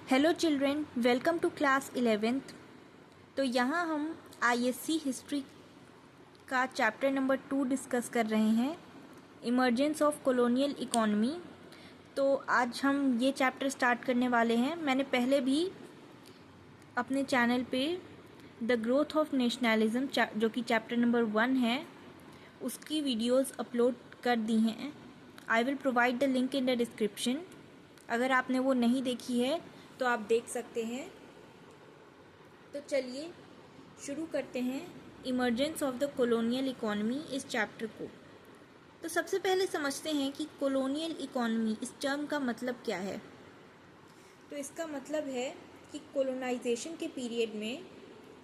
Hello children, welcome to class 11th। तो यहाँ हम आईएससी हिस्ट्री का चैप्टर नंबर 2 डिस्कस कर रहे हैं, इमर्जेंस ऑफ कॉलोनियल इकोनॉमी। तो आज हम ये चैप्टर स्टार्ट करने वाले हैं। मैंने पहले भी अपने चैनल पे द ग्रोथ ऑफ नेशनलिज्म जो कि चैप्टर नंबर 1 है, उसकी वीडियोस अपलोड कर दी हैं। I will provide the link in the description. अगर आपने वो नहीं देखी है तो आप देख सकते हैं। तो चलिए शुरू करते हैं emergence of the colonial economy इस चैप्टर को। तो सबसे पहले समझते हैं कि कॉलोनियल इकोनॉमी इस टर्म का मतलब क्या है। तो इसका मतलब है कि कॉलोनाइजेशन के पीरियड में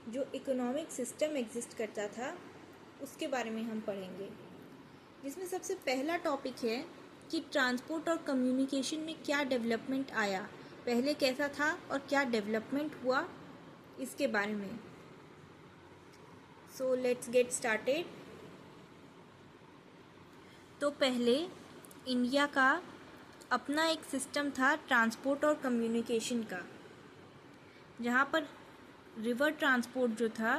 जो इकोनॉमिक सिस्टम एग्जिस्ट करता था उसके बारे में हम पढ़ेंगे, जिसमें सबसे पहला टॉपिक है कि ट्रांसपोर्ट और कम्युनिकेशन में क्या डेवलपमेंट आया, पहले कैसा था और क्या डेवलपमेंट हुआ, इसके बारे में। So let's get started. तो पहले इंडिया का अपना एक सिस्टम था ट्रांसपोर्ट और कम्युनिकेशन का, जहाँ पर रिवर ट्रांसपोर्ट जो था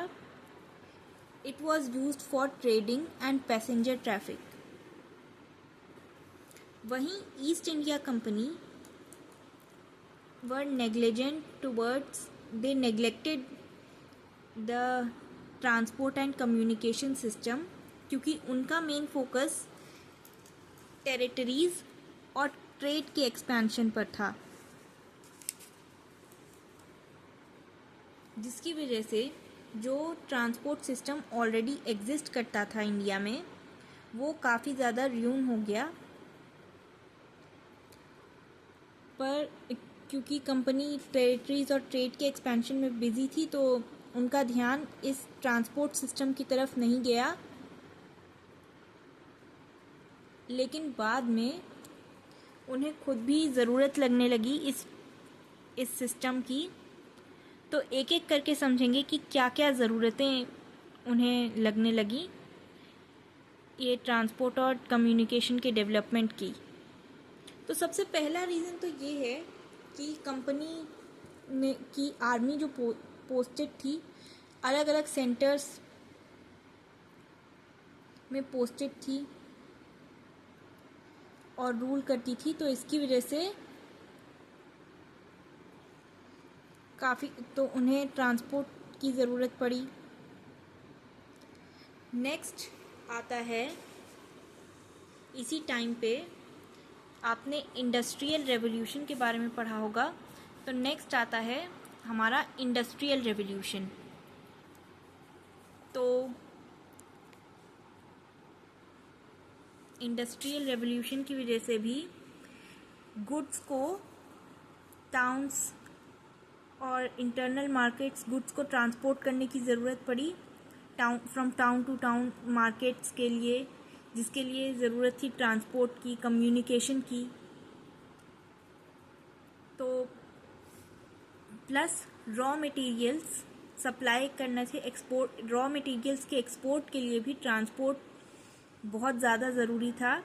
it was used for trading and passenger traffic. वहीं East India Company were negligent towards, they neglected the transport and communication system, क्योंकि उनका मेन फोकस टेरिटरीज और ट्रेड के एक्सपेंशन पर था, जिसकी वजह से जो ट्रांसपोर्ट सिस्टम ऑलरेडी एग्जिस्ट करता था इंडिया में वो काफ़ी ज़्यादा र्यून हो गया। पर क्योंकि कंपनी टेरिटरीज और ट्रेड के एक्सपेंशन में बिजी थी तो उनका ध्यान इस ट्रांसपोर्ट सिस्टम की तरफ नहीं गया। लेकिन बाद में उन्हें खुद भी ज़रूरत लगने लगी इस सिस्टम की। तो एक एक करके समझेंगे कि क्या क्या ज़रूरतें उन्हें लगने लगी ये ट्रांसपोर्ट और कम्युनिकेशन के डेवलपमेंट की। तो सबसे पहला रीज़न तो ये है कि कंपनी ने की आर्मी जो पोस्टेड थी अलग अलग सेंटर्स में पोस्टेड थी और रूल करती थी, तो इसकी वजह से काफ़ी तो उन्हें ट्रांसपोर्ट की ज़रूरत पड़ी। नेक्स्ट आता है, इसी टाइम पे आपने इंडस्ट्रियल रेवोल्यूशन के बारे में पढ़ा होगा। तो नेक्स्ट आता है हमारा इंडस्ट्रियल रेवोल्यूशन। तो इंडस्ट्रियल रेवोल्यूशन की वजह से भी गुड्स को टाउन्स और इंटरनल मार्केट्स गुड्स को ट्रांसपोर्ट करने की ज़रूरत पड़ी, from town to town markets के लिए, जिसके लिए ज़रूरत थी ट्रांसपोर्ट की, कम्युनिकेशन की। तो प्लस रॉ मटेरियल्स सप्लाई करने से एक्सपोर्ट, रॉ मटेरियल्स के एक्सपोर्ट के लिए भी ट्रांसपोर्ट बहुत ज़्यादा ज़रूरी था।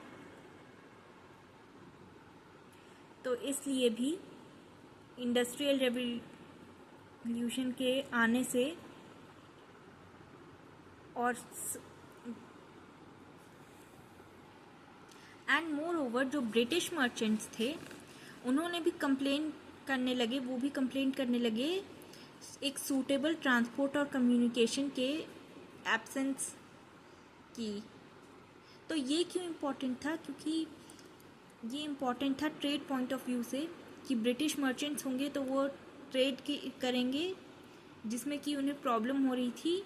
तो इसलिए भी इंडस्ट्रियल रेवोल्यूशन के आने से और एंड मोर ओवर जो ब्रिटिश मर्चेंट्स थे उन्होंने भी कंप्लेन करने लगे एक सूटेबल ट्रांसपोर्ट और कम्युनिकेशन के एब्सेंस की। तो ये क्यों इम्पोर्टेंट था? क्योंकि ये इम्पोर्टेंट था ट्रेड पॉइंट ऑफ व्यू से कि ब्रिटिश मर्चेंट्स होंगे तो वो ट्रेड करेंगे, जिसमें कि उन्हें प्रॉब्लम हो रही थी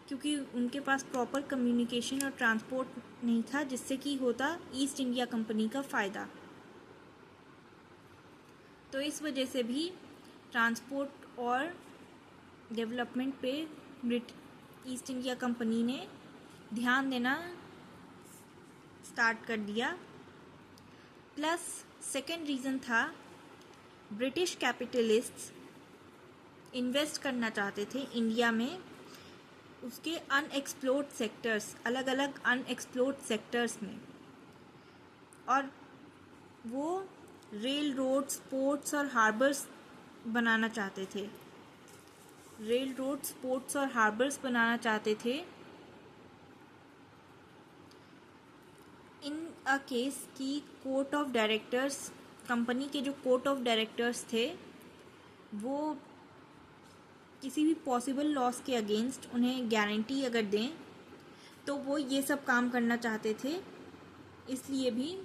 क्योंकि उनके पास प्रॉपर कम्युनिकेशन और ट्रांसपोर्ट नहीं था, जिससे कि होता ईस्ट इंडिया कंपनी का फ़ायदा। तो इस वजह से भी ट्रांसपोर्ट और डेवलपमेंट पे ईस्ट इंडिया कंपनी ने ध्यान देना स्टार्ट कर दिया। प्लस सेकेंड रीज़न था ब्रिटिश कैपिटलिस्ट्स इन्वेस्ट करना चाहते थे इंडिया में, उसके अनएक्सप्लोर्ड सेक्टर्स, अलग अलग अनएक्सप्लोर्ड सेक्टर्स में, और वो रेल रोड्स, पोर्ट्स और हार्बर्स बनाना चाहते थे, रेल रोड्स, पोर्ट्स और हार्बर्स बनाना चाहते थे। इन अ केस की कोर्ट ऑफ डायरेक्टर्स, कंपनी के जो कोर्ट ऑफ डायरेक्टर्स थे वो किसी भी पॉसिबल लॉस के अगेंस्ट उन्हें गारंटी अगर दें तो वो ये सब काम करना चाहते थे। इसलिए भी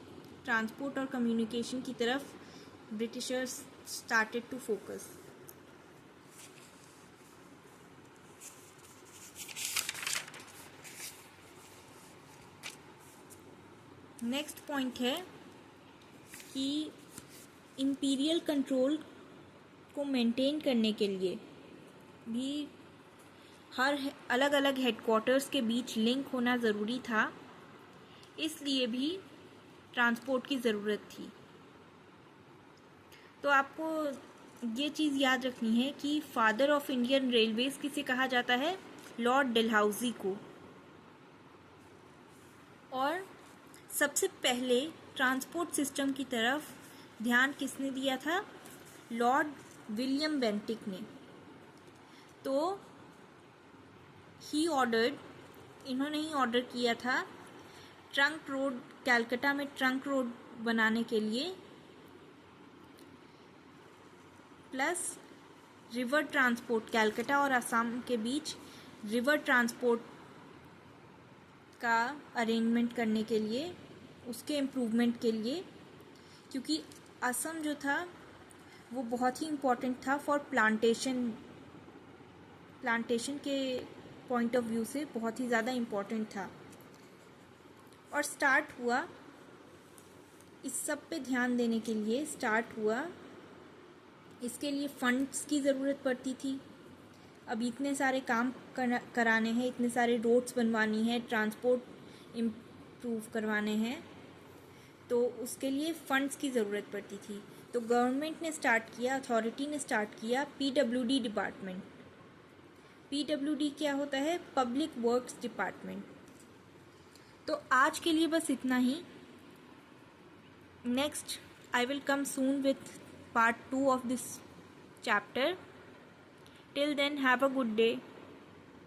ट्रांसपोर्ट और कम्युनिकेशन की तरफ Britishers started to focus. Next point है कि इम्पीरियल कंट्रोल को मेंटेन करने के लिए भी हर अलग अलग हेडक्वार्टर्स के बीच लिंक होना ज़रूरी था, इसलिए भी ट्रांसपोर्ट की ज़रूरत थी। तो आपको ये चीज़ याद रखनी है कि फादर ऑफ इंडियन रेलवेज़ किसे कहा जाता है? लॉर्ड डलहौजी को। और सबसे पहले ट्रांसपोर्ट सिस्टम की तरफ ध्यान किसने दिया था? लॉर्ड विलियम बेंटिक ने। तो इन्होंने ही ऑर्डर किया था ट्रंक रोड, कलकत्ता में ट्रंक रोड बनाने के लिए, प्लस रिवर ट्रांसपोर्ट, कलकत्ता और असम के बीच रिवर ट्रांसपोर्ट का अरेंजमेंट करने के लिए, उसके इम्प्रूवमेंट के लिए, क्योंकि असम जो था वो बहुत ही इम्पोर्टेंट था फॉर प्लांटेशन के पॉइंट ऑफ व्यू से बहुत ही ज़्यादा इम्पोर्टेंट था। और स्टार्ट हुआ, इस सब पे ध्यान देने के लिए स्टार्ट हुआ। इसके लिए फंड्स की ज़रूरत पड़ती थी। अब इतने सारे काम कराने हैं, इतने सारे रोड्स बनवानी है, ट्रांसपोर्ट इम्प्रूव करवाने हैं, तो उसके लिए फंड्स की ज़रूरत पड़ती थी। तो गवर्नमेंट ने स्टार्ट किया, अथॉरिटी ने स्टार्ट किया PWD डिपार्टमेंट। PWD क्या होता है? Public works department. तो आज के लिए बस इतना ही। Next I will come soon with part 2 of this chapter. Till then, have a good day.